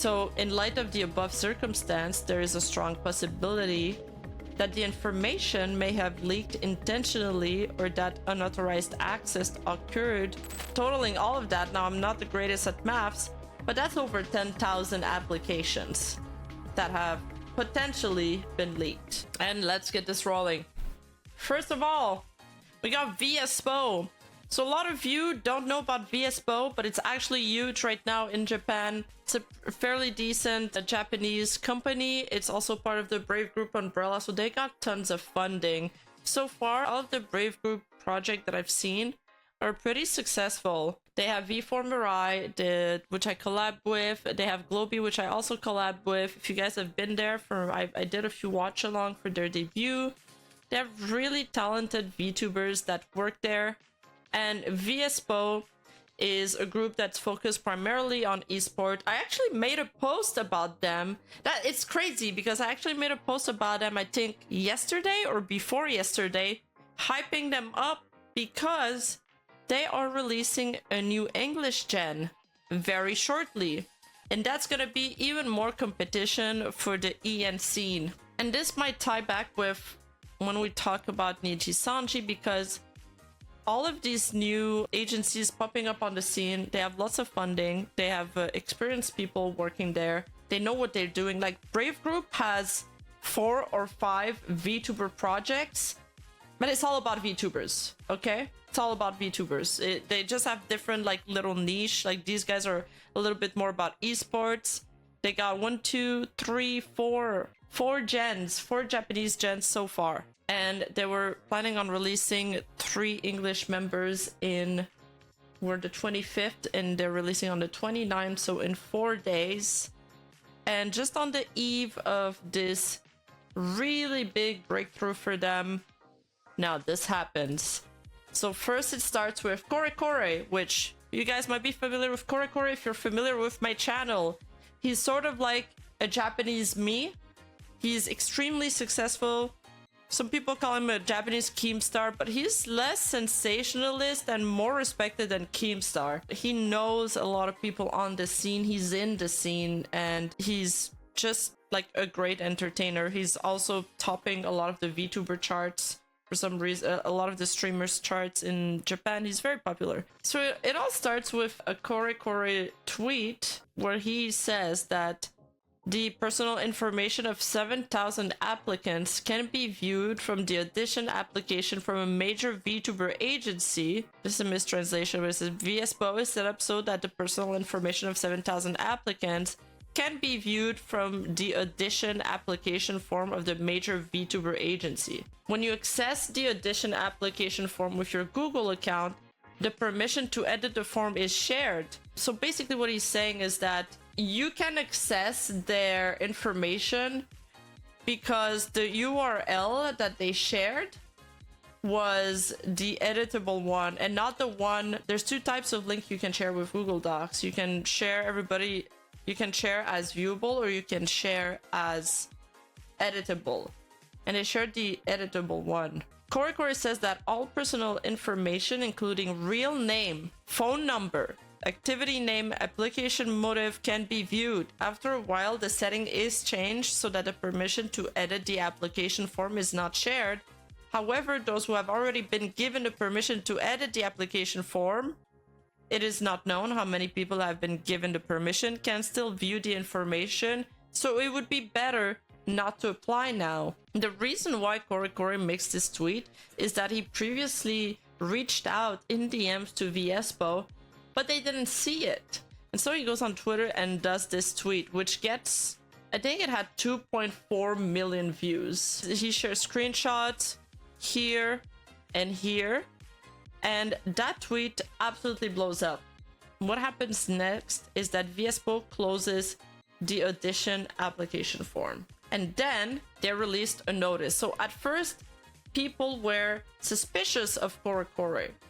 So in light of the above circumstance, there is a strong possibility that the information may have leaked intentionally or that unauthorized access occurred. Totaling all of that, now I'm not the greatest at maths, but that's over 10,000 applications that have potentially been leaked. And let's get this rolling. First of all, we got Vspo. So a lot of you don't know about Vspo, but it's actually huge right now in Japan. It's a fairly decent Japanese company. It's also part of the Brave Group umbrella, so they got tons of funding. So far, all of the Brave Group project that I've seen are pretty successful. They have V4 Mirai, which I collab with. They have Globy, which I also collab with. If you guys have been there, I did a few watch along for their debut. They have really talented VTubers that work there. And Vspo is a group that's focused primarily on esport. I actually made a post about them. It's crazy because I actually made a post about them, I think yesterday or before yesterday, hyping them up because they are releasing a new English gen very shortly. And that's gonna be even more competition for the EN scene. And this might tie back with when we talk about Niji Sanji, because all of these new agencies popping up on the scene, they have lots of funding, they have experienced people working there, they know what they're doing. Like Brave Group has 4 or 5 VTuber projects, but it's all about VTubers, okay? It's all about VTubers. They just have different like little niche. Like these guys are a little bit more about esports. They got 4 Japanese gens so far. And they were planning on releasing 3 English members we're the 25th and they're releasing on the 29th, so in 4 days. And just on the eve of this really big breakthrough for them, now this happens. So first it starts with Kore, which you guys might be familiar with Kore if you're familiar with my channel. He's sort of like a Japanese me. He's extremely successful. Some people call him a Japanese Keemstar, but he's less sensationalist and more respected than Keemstar. He knows a lot of people on the scene. He's in the scene and he's just like a great entertainer. He's also topping a lot of the VTuber charts for some reason, a lot of the streamers charts in Japan. He's very popular. So it all starts with a Kore tweet where he says that the personal information of 7,000 applicants can be viewed from the audition application from a major VTuber agency. This is a mistranslation, but it says Vspo is set up so that the personal information of 7,000 applicants can be viewed from the audition application form of the major VTuber agency. When you access the audition application form with your Google account, the permission to edit the form is shared. So basically what he's saying is that you can access their information because the URL that they shared was the editable one and not the one. There's 2 types of link you can share with Google Docs. You can share you can share as viewable or you can share as editable. And they shared the editable one. Kore says that all personal information, including real name, phone number, activity name, application motive, can be viewed. After a while, the setting is changed so that the permission to edit the application form is not shared. However, those who have already been given the permission to edit the application form, it is not known how many people have been given the permission, can still view the information. So it would be better not to apply now. The reason why Kore makes this tweet is that he previously reached out in DMs to Vspo, but they didn't see it. And so he goes on Twitter and does this tweet, which gets, I think it had 2.4 million views. He shares screenshots here and here, and that tweet absolutely blows up. What happens next is that Vspo closes the audition application form, and then they released a notice. So at first, people were suspicious of Kore.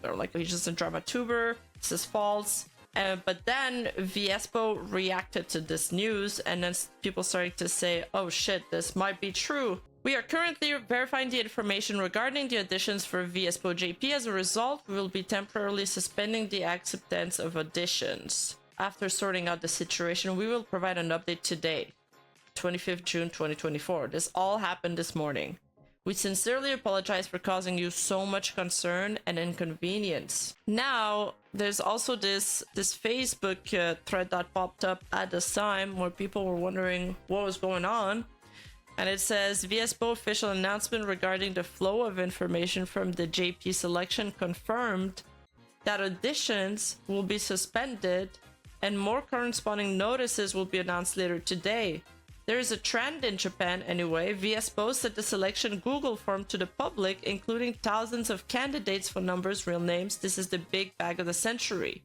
They're like, he's just a drama tuber, this is false. But then Vspo reacted to this news, and then people started to say, oh shit, this might be true. We are currently verifying the information regarding the auditions for Vspo JP. As a result, we will be temporarily suspending the acceptance of auditions. after sorting out the situation, we will provide an update today, 25th June 2024. This all happened this morning. We sincerely apologize for causing you so much concern and inconvenience. Now, there's also this Facebook thread that popped up at this time where people were wondering what was going on. And it says, Vspo official announcement regarding the flow of information from the JP selection confirmed that auditions will be suspended and more corresponding notices will be announced later today. There is a trend in Japan anyway. Vspo sent the selection Google form to the public, including thousands of candidates, phone numbers, real names. This is the big bag of the century.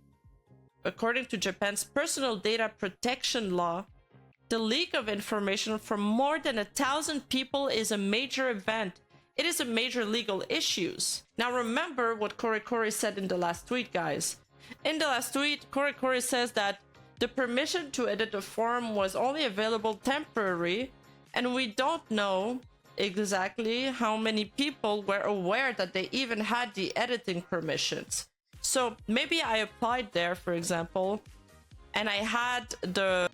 According to Japan's personal data protection law, the leak of information from more than 1,000 people is a major event. It is a major legal issue. Now remember what Korikori said in the last tweet, guys. In the last tweet, Korikori says that the permission to edit the form was only available temporary, and we don't know exactly how many people were aware that they even had the editing permissions. So maybe I applied there, for example, and I had the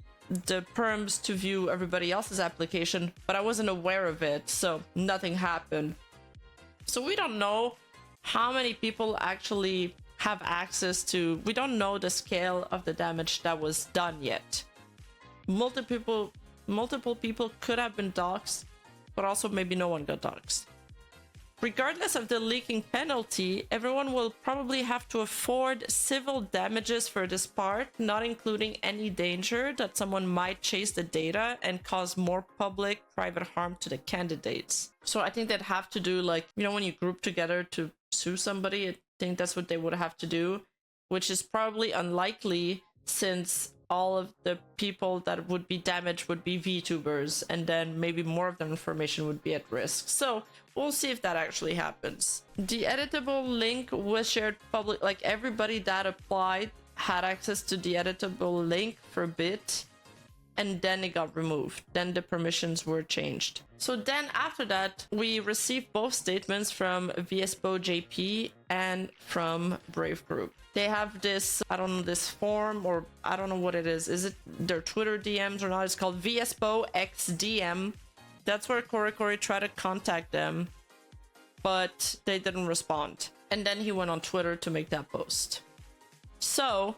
perms to view everybody else's application, but I wasn't aware of it, so nothing happened. So we don't know how many people actually have access to. We don't know the scale of the damage that was done yet. Multiple people could have been doxxed, but also maybe no one got doxxed. Regardless of the leaking penalty, everyone will probably have to afford civil damages for this part, not including any danger that someone might chase the data and cause more public private harm to the candidates. So I think they'd have to do, like, you know, when you group together to sue somebody, I think that's what they would have to do, which is probably unlikely since all of the people that would be damaged would be VTubers, and then maybe more of their information would be at risk. So we'll see if that actually happens. The editable link was shared public, like everybody that applied had access to the editable link for a bit, and then it got removed. Then the permissions were changed. So then after that, we received both statements from Vspo JP and from Brave Group. They have this, I don't know, this form, or I don't know what it is. Is it their Twitter DMs or not? It's called Vspo X DM. That's where Korikori tried to contact them, but they didn't respond. And then he went on Twitter to make that post. So,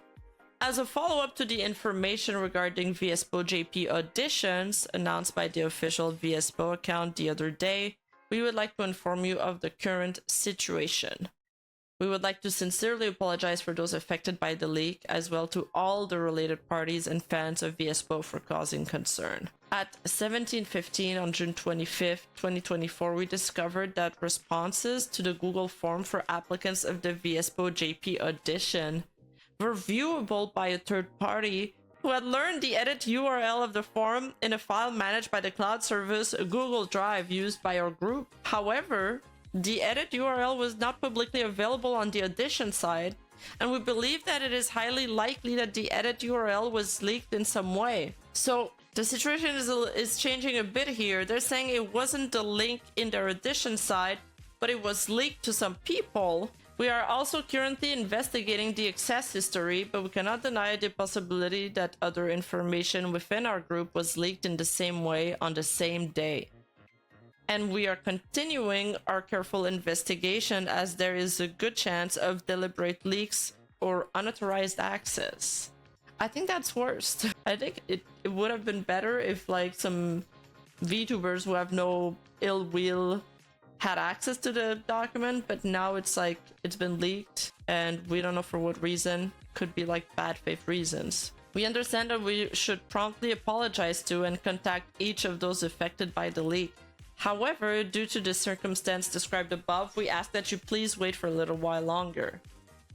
as a follow-up to the information regarding Vspo JP auditions announced by the official Vspo account the other day, we would like to inform you of the current situation. We would like to sincerely apologize for those affected by the leak, as well to all the related parties and fans of Vspo for causing concern. At 17:15 on June 25th, 2024, we discovered that responses to the Google form for applicants of the Vspo JP audition were viewable by a third party who had learned the edit URL of the form in a file managed by the cloud service Google Drive used by our group. However, the edit URL was not publicly available on the audition side, and we believe that it is highly likely that the edit URL was leaked in some way. So the situation is changing a bit here. They're saying it wasn't the link in their audition side, but it was leaked to some people. We are also currently investigating the access history, but we cannot deny the possibility that other information within our group was leaked in the same way on the same day. And we are continuing our careful investigation as there is a good chance of deliberate leaks or unauthorized access. I think that's worst. I think it would have been better if, like, some VTubers who have no ill will had access to the document, but now it's like it's been leaked and we don't know for what reason. Could be like bad faith reasons. We understand that we should promptly apologize to and contact each of those affected by the leak. However, due to the circumstance described above, we ask that you please wait for a little while longer.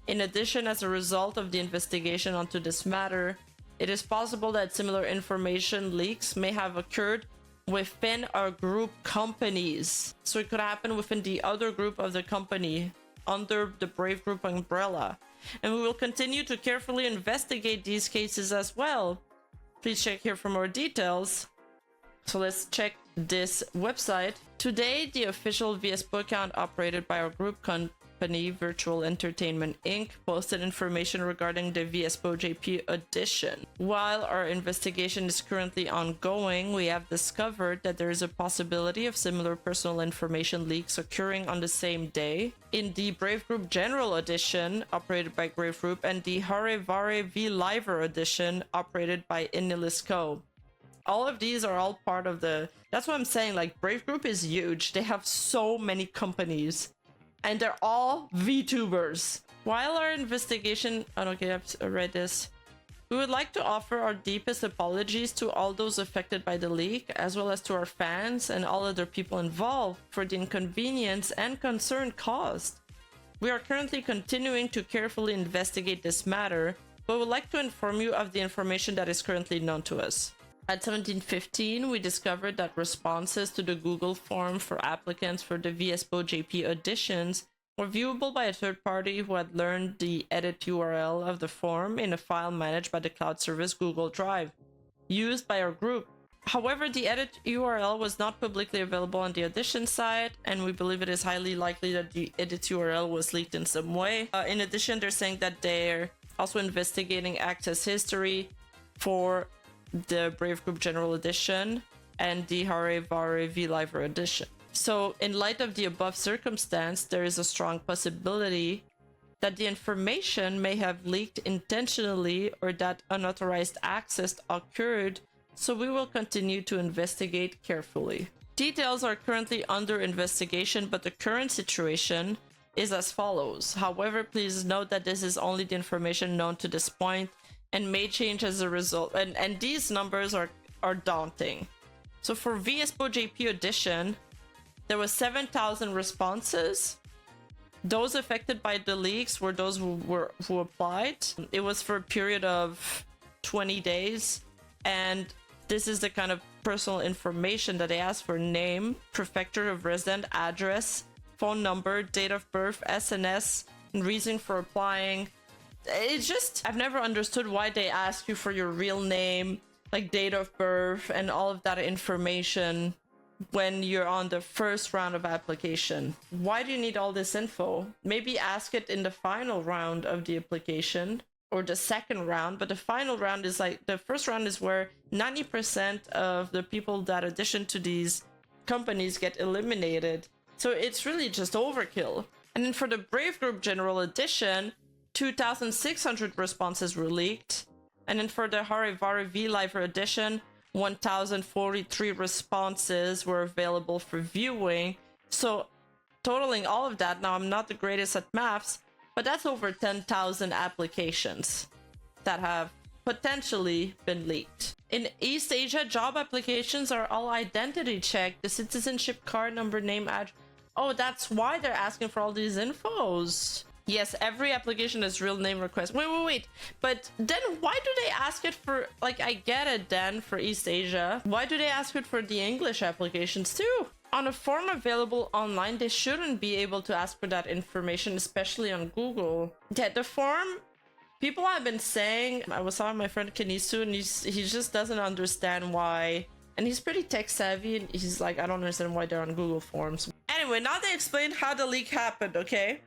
In addition, as a result of the investigation onto this matter, it is possible that similar information leaks may have occurred within our group companies. So it could happen within the other group of the company under the Brave Group umbrella. And we will continue to carefully investigate these cases as well. Please check here for more details. So let's check this website. Today, the official Vspo account operated by our group company company, Virtual Entertainment Inc., posted information regarding the Vspo JP edition. While our investigation is currently ongoing, we have discovered that there is a possibility of similar personal information leaks occurring on the same day in the Brave Group General Edition, operated by Brave Group, and the Hololive Vliver Edition, operated by Inilis Co. All of these are all part of the... That's what I'm saying, like, Brave Group is huge. They have so many companies, and they're all VTubers. While our investigation... Oh, okay, I've read this. We would like to offer our deepest apologies to all those affected by the leak, as well as to our fans and all other people involved for the inconvenience and concern caused. We are currently continuing to carefully investigate this matter, but would like to inform you of the information that is currently known to us. At 1715, we discovered that responses to the Google form for applicants for the Vspo JP editions were viewable by a third party who had learned the edit URL of the form in a file managed by the cloud service Google Drive, used by our group. However, the edit URL was not publicly available on the edition site, and we believe it is highly likely that the edit URL was leaked in some way. In addition, they're saying that they're also investigating access history for the Brave Group General Edition and the Hololive Vliver Edition. So, in light of the above circumstance, there is a strong possibility that the information may have leaked intentionally or that unauthorized access occurred, so we will continue to investigate carefully. Details are currently under investigation, but the current situation is as follows. However, please note that this is only the information known to this point and may change as a result, and these numbers are daunting. So for Vspo JP edition, there was 7,000 responses. Those affected by the leaks were those who applied. It was for a period of 20 days, and this is the kind of personal information that they asked for: name, prefecture of resident, address, phone number, date of birth, SNS, and reason for applying. It's just, I've never understood why they ask you for your real name, like date of birth, and all of that information when you're on the first round of application. Why do you need all this info? Maybe ask it in the final round of the application or the second round, but the final round is like, the first round is where 90% of the people that audition to these companies get eliminated. So it's really just overkill. And then for the Brave Group General Edition, 2,600 responses were leaked, and then for the Hololive Vliver edition, 1,043 responses were available for viewing. So totaling all of that, now I'm not the greatest at maths, but that's over 10,000 applications that have potentially been leaked. In East Asia, job applications are all identity checked. The citizenship card number, name, address. Oh, that's why they're asking for all these infos. Yes, every application has real name request. Wait. But then why do they ask it for, like, I get it then for East Asia. Why do they ask it for the English applications too? On a form available online, they shouldn't be able to ask for that information, especially on Google. Yeah, the form, people have been saying, I was talking to my friend Kenisu, and he just doesn't understand why. And he's pretty tech savvy, and he's like, I don't understand why they're on Google Forms. Anyway, now they explained how the leak happened, okay?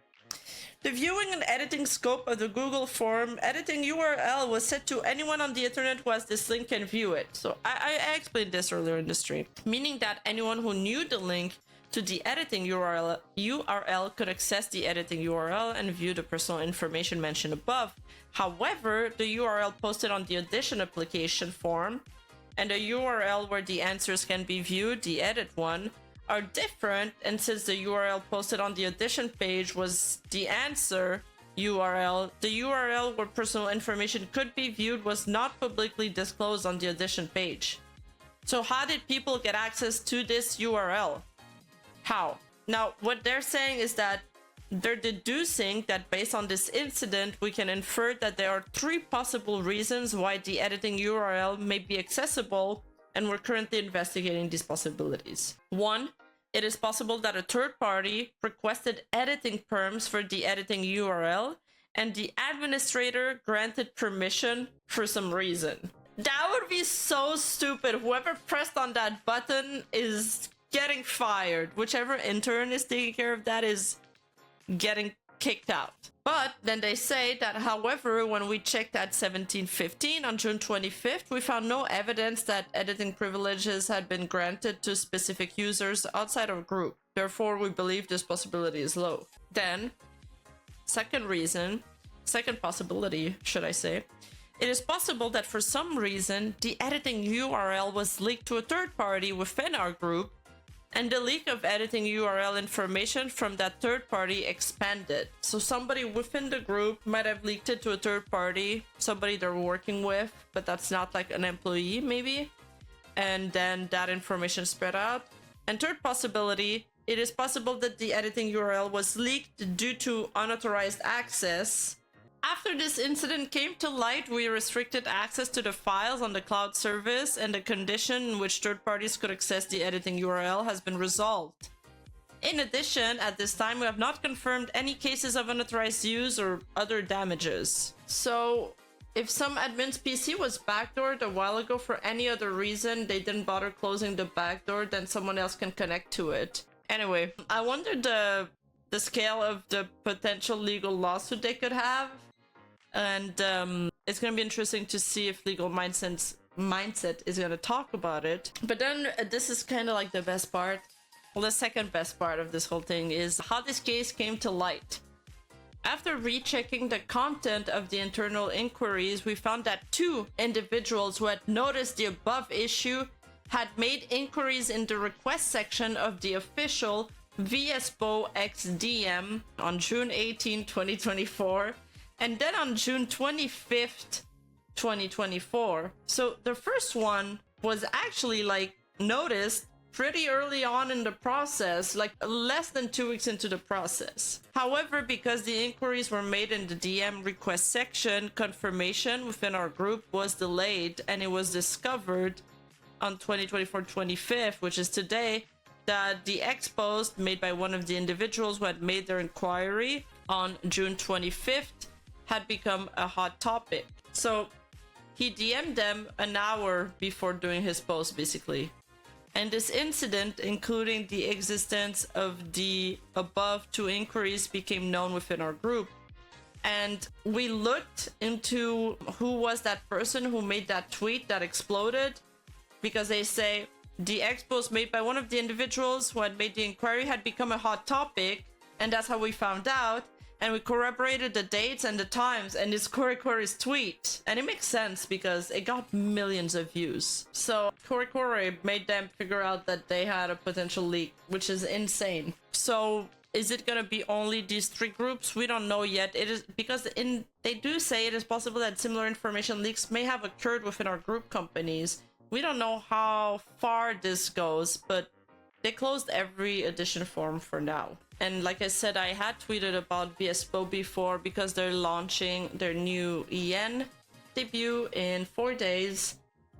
The viewing and editing scope of the Google form editing URL was set to anyone on the internet who has this link can view it. So I explained this earlier in the stream, meaning that anyone who knew the link to the editing URL could access the editing URL and view the personal information mentioned above. However, the URL posted on the audition application form and the URL where the answers can be viewed, the edit one, are different, and since the URL posted on the audition page was the answer URL, the URL where personal information could be viewed was not publicly disclosed on the audition page. So how did people get access to this URL? How? Now, what they're saying is that they're deducing that based on this incident, we can infer that there are 3 possible reasons why the editing URL may be accessible, and we're currently investigating these possibilities. 1, it is possible that a third party requested editing perms for the editing URL, and the administrator granted permission for some reason. That would be so stupid. Whoever pressed on that button is getting fired. Whichever intern is taking care of that is getting kicked out. But then they say that, however, when we checked at 17:15 on June 25th, we found no evidence that editing privileges had been granted to specific users outside our group. Therefore, we believe this possibility is low. Then, second possibility, should I say, it is possible that for some reason, the editing URL was leaked to a third party within our group, and the leak of editing URL information from that third party expanded. So somebody within the group might have leaked it to a third party, somebody they're working with, but that's not like an employee maybe. And then that information spread out. And third possibility, it is possible that the editing URL was leaked due to unauthorized access. After this incident came to light, we restricted access to the files on the cloud service, and the condition in which third parties could access the editing URL has been resolved. In addition, at this time, we have not confirmed any cases of unauthorized use or other damages. So, if some admin's PC was backdoored a while ago for any other reason, they didn't bother closing the backdoor, then someone else can connect to it. Anyway, I wonder the scale of the potential legal lawsuit they could have. And it's going to be interesting to see if Legal Mindset is going to talk about it. But then this is kind of like the best part. Well, the second best part of this whole thing is how this case came to light. After rechecking the content of the internal inquiries, we found that 2 individuals who had noticed the above issue had made inquiries in the request section of the official Vspo XDM on June 18, 2024. And then on June 25th, 2024. So the first one was actually like noticed pretty early on in the process, like less than 2 weeks into the process. However, because the inquiries were made in the DM request section, confirmation within our group was delayed, and it was discovered on 2024-25th, which is today, that the expose made by one of the individuals who had made their inquiry on June 25th had become a hot topic. So he DM'd them an hour before doing his post, basically. And this incident, including the existence of the above 2 inquiries, became known within our group. And we looked into who was that person who made that tweet that exploded, because they say the expose made by one of the individuals who had made the inquiry had become a hot topic, and that's how we found out. And we corroborated the dates and the times, and it's Korikori's tweet. And it makes sense because it got millions of views. So Korikori made them figure out that they had a potential leak, which is insane. So is it gonna be only these 3 groups? We don't know yet. It is because they do say it is possible that similar information leaks may have occurred within our group companies. We don't know how far this goes, but they closed every edition form for now. And like I said, I had tweeted about Vspo before because they're launching their new EN debut in 4 days.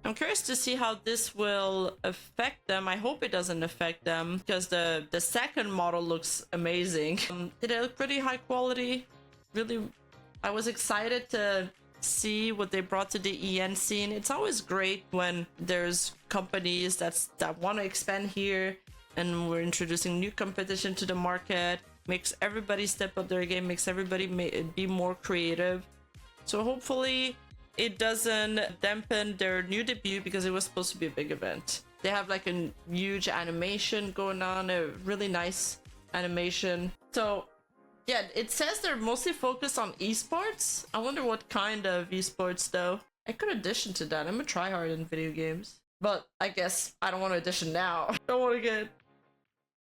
I'm curious to see how this will affect them. I hope it doesn't affect them because the second model looks amazing. Did it look pretty high quality? Really, I was excited to see what they brought to the EN scene. It's always great when there's companies that want to expand here, and we're introducing new competition to the market, makes everybody step up their game, makes everybody be more creative. So hopefully it doesn't dampen their new debut because it was supposed to be a big event. They have like a huge animation going on, a really nice animation. So yeah, it says they're mostly focused on esports. I wonder what kind of esports though. I could audition to that. I'm a tryhard in video games. But I guess I don't want to audition now. I don't want to get